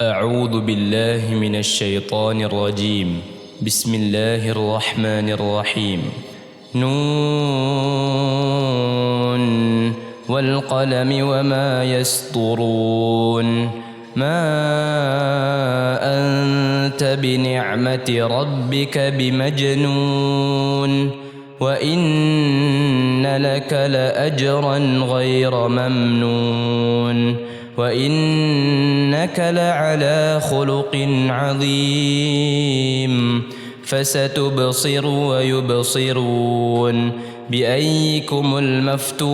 أعوذ بالله من الشيطان الرجيم. بسم الله الرحمن الرحيم. نون والقلم وما يسطرون. ما أنت بنعمة ربك بمجنون وإن لك لأجرا غير ممنون وإنك لعلى خلق عظيم. فستبصر ويبصرون بأيكم المفتون.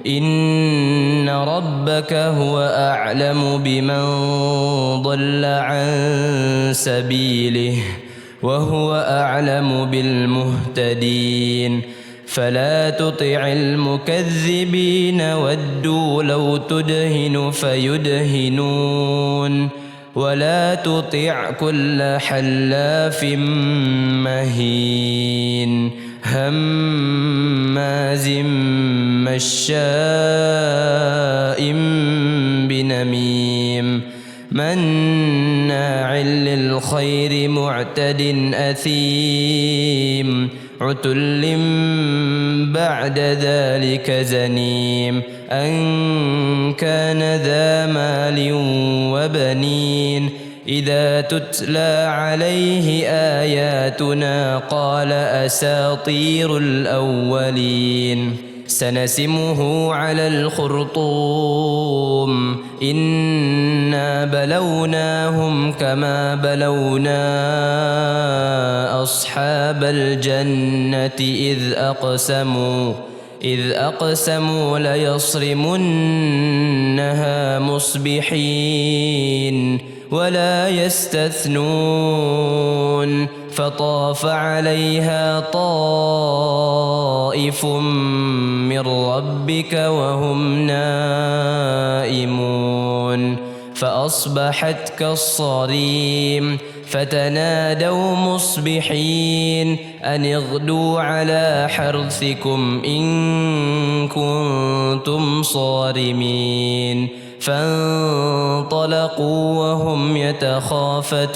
إن ربك هو أعلم بمن ضل عن سبيله وهو أعلم بالمهتدين. فلا تطع المكذبين ودوا لو تدهن فيدهنون ولا تطع كل حلاف مهين هماز مشاء بنميم مناع للخير معتد أثيم عتل بعد ذلك زنيم أن كان ذا مال وبنين. إذا تتلى عليه آياتنا قال أساطير الأولين. سنسمه على الخرطوم. إنا بلوناهم كما بلونا أصحاب الجنة إذ أقسموا ليصرمنها مصبحين ولا يستثنون. فطاف عليها طائف من ربك وهم نائمون فأصبحت كالصريم. فتنادوا مصبحين أن اغدوا على حرثكم إن كنتم صارمين. فانطلقوا وهم يتخافتون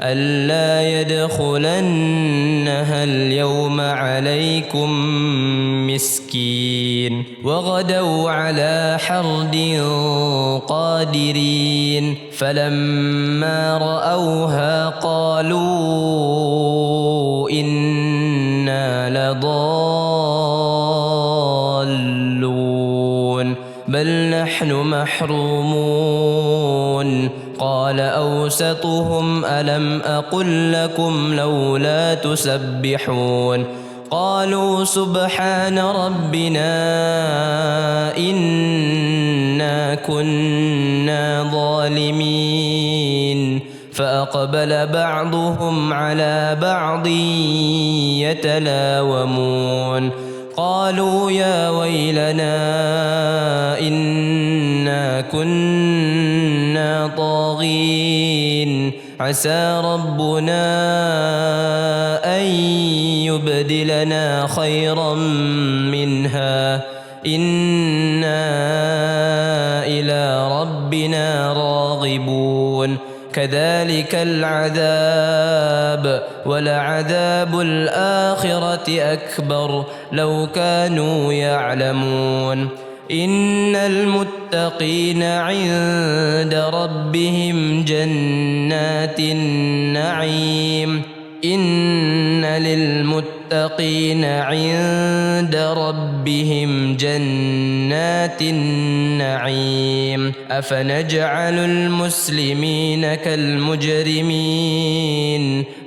ألا يدخلنها اليوم عليكم مسكين. وغدوا على حرد قادرين. فلما رأوها قالوا إنا لضالون بل نحن محرومون. قال أوسطهم ألم أقل لكم لولا تسبحون. قالوا سبحان ربنا إنا كنا ظالمين. فأقبل بعضهم على بعض يتلاومون. قالوا يا ويلنا إنا كنا طاغين. عسى ربنا أن يبدلنا خيرا منها إنا إلى ربنا راغبون. كذلك العذاب ولعذاب الآخرة أكبر لو كانوا يعلمون. إن المتقين عند ربهم جنات النعيم. إن للمتقين عند ربهم جنات النعيم. أفنجعل المسلمين كالمجرمين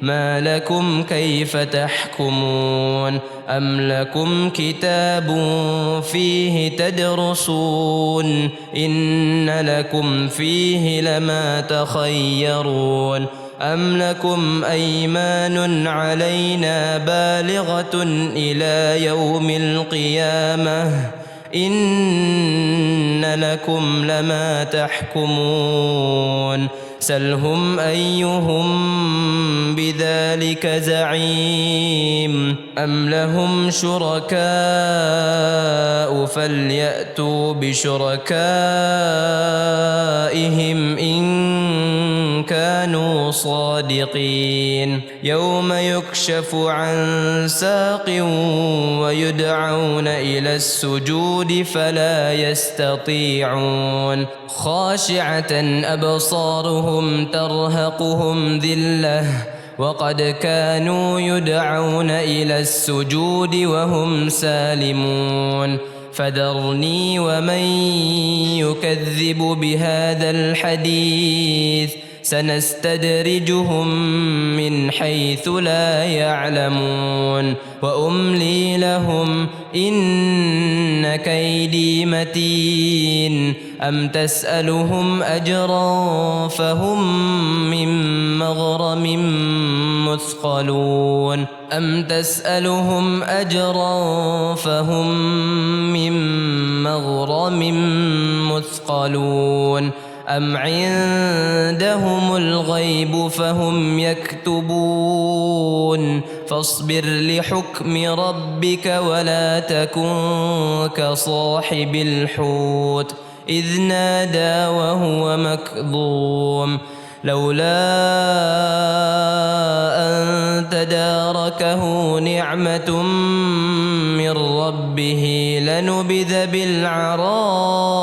ما لكم كيف تحكمون. أم لكم كتاب فيه تدرسون إن لكم فيه لما تخيرون. أم لكم أيمان علينا بالغة إلى يوم القيامة إن لكم لما تحكمون. سلهم أيهم بذلك زعيم أم لهم شركاء فليأتوا بشركائهم الصادقين يوم يكشف عن ساق ويدعون إلى السجود فلا يستطيعون خاشعة أبصارهم ترهقهم ذلة وقد كانوا يدعون إلى السجود وهم سالمون فذرني ومن يكذب بهذا الحديث سنستدرجهم من حيث لا يعلمون وأملي لهم إن كيدي متين أم تسألهم أجرا فهم من مغرم مثقلون أم تسألهم أجرا فهم من مغرم مثقلون أم عندهم الغيب فهم يكتبون فاصبر لحكم ربك ولا تكن كصاحب الحوت إذ نادى وهو مكظوم لولا أن تداركه نعمة من ربه لنبذ بالعراء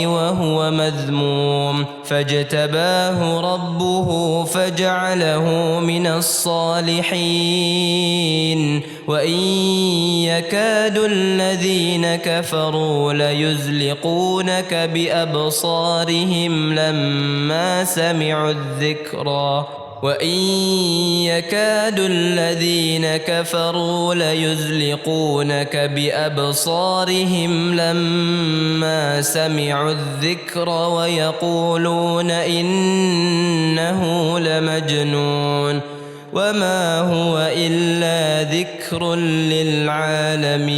وهو مذموم فاجتباه ربه فجعله من الصالحين وإن يكاد الذين كفروا ليزلقونك بأبصارهم لما سمعوا الذكرى وإن يكاد الذين كفروا ليزلقونك بأبصارهم لما سمعوا الذكر ويقولون إنه لمجنون وما هو إلا ذكر للعالمين.